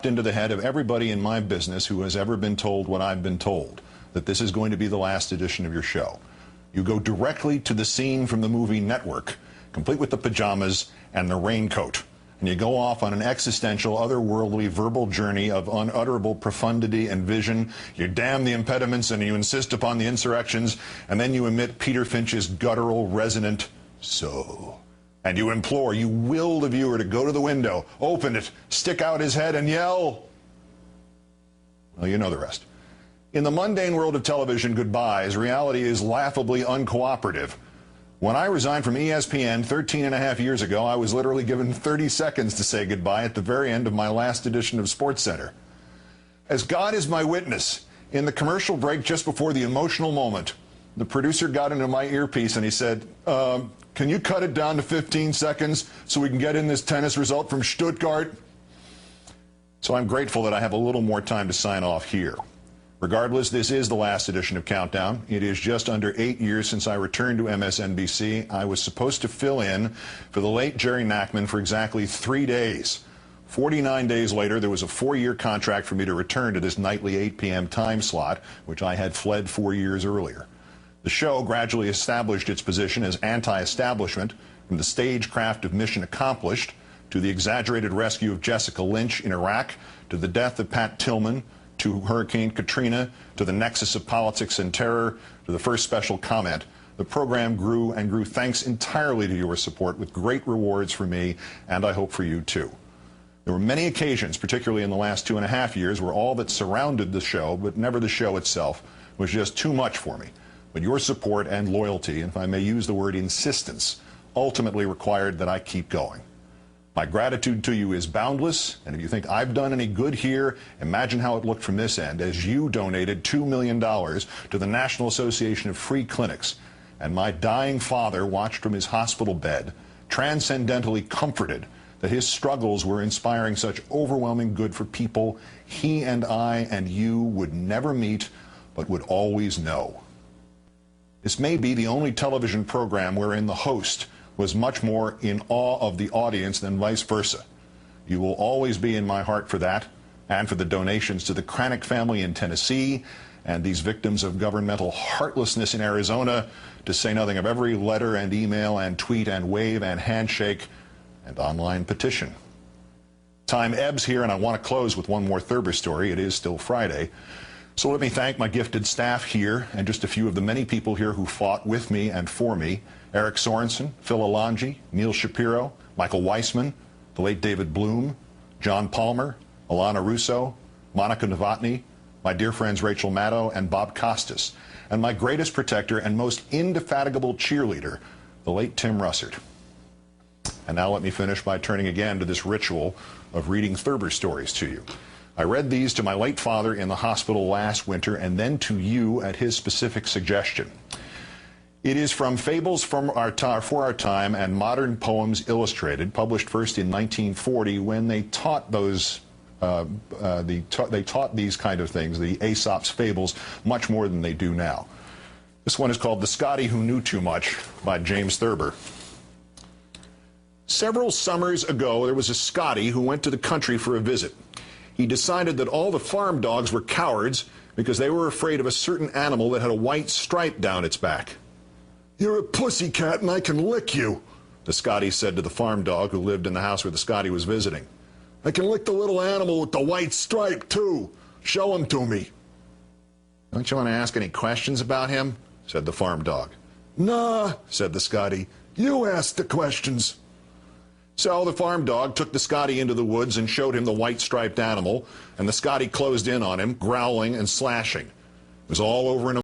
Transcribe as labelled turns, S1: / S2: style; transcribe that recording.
S1: into the head of everybody in my business who has ever been told what I've been told, that this is going to be the last edition of your show. You go directly to the scene from the movie Network, complete with the pajamas and the raincoat, and you go off on an existential, otherworldly, verbal journey of unutterable profundity and vision. You damn the impediments and you insist upon the insurrections, and then you emit Peter Finch's guttural, resonant "so." And you implore, you will the viewer to go to the window, open it, stick out his head and yell. Well, you know the rest. In the mundane world of television goodbyes, reality is laughably uncooperative. When I resigned from ESPN 13 and a half years ago, I was literally given 30 seconds to say goodbye at the very end of my last edition of SportsCenter. As God is my witness, in the commercial break just before the emotional moment, the producer got into my earpiece and he said, can you cut it down to 15 seconds so we can get in this tennis result from Stuttgart? So I'm grateful that I have a little more time to sign off here. Regardless, this is the last edition of Countdown. It is just under 8 years since I returned to MSNBC. I was supposed to fill in for the late Jerry Nachman for exactly 3 days. 49 days later, there was a 4-year contract for me to return to this nightly 8 p.m. time slot, which I had fled 4 years earlier. The show gradually established its position as anti-establishment, from the stagecraft of Mission Accomplished to the exaggerated rescue of Jessica Lynch in Iraq, to the death of Pat Tillman, to Hurricane Katrina, to the nexus of politics and terror, to the first special comment. The program grew and grew thanks entirely to your support, with great rewards for me, and I hope for you too. There were many occasions, particularly in the last 2.5 years, where all that surrounded the show, but never the show itself, was just too much for me. But your support and loyalty, and if I may use the word insistence, ultimately required that I keep going. My gratitude to you is boundless, and if you think I've done any good here, imagine how it looked from this end as you donated $2 million to the National Association of Free Clinics, and my dying father watched from his hospital bed, transcendently comforted that his struggles were inspiring such overwhelming good for people he and I and you would never meet, but would always know. This may be the only television program wherein the host was much more in awe of the audience than vice versa. You will always be in my heart for that, and for the donations to the Cranick family in Tennessee, and these victims of governmental heartlessness in Arizona, to say nothing of every letter and email and tweet and wave and handshake and online petition. Time ebbs here, and I want to close with one more Thurber story. It is still Friday. So let me thank my gifted staff here and just a few of the many people here who fought with me and for me. Eric Sorensen, Phil Alonji, Neil Shapiro, Michael Weissman, the late David Bloom, John Palmer, Alana Russo, Monica Novotny, my dear friends Rachel Maddow and Bob Costas, and my greatest protector and most indefatigable cheerleader, the late Tim Russert. And now let me finish by turning again to this ritual of reading Thurber stories to you. I read these to my late father in the hospital last winter, and then to you at his specific suggestion. It is from Fables for Our Time and Modern Poems Illustrated, published first in 1940, when they taught those they taught these kind of things, the Aesop's fables, much more than they do now. This one is called The Scotty Who Knew Too Much by James Thurber. Several summers ago, there was a Scotty who went to the country for a visit. He decided that all the farm dogs were cowards because they were afraid of a certain animal that had a white stripe down its back. "You're a pussycat and I can lick you," the Scotty said to the farm dog who lived in the house where the Scotty was visiting. "I can lick the little animal with the white stripe, too. Show him to me." "Don't you want to ask any questions about him?" said the farm dog. "Nah," said the Scotty. "You ask the questions." So the farm dog took the Scotty into the woods and showed him the white-striped animal, and the Scotty closed in on him, growling and slashing. It was all over in a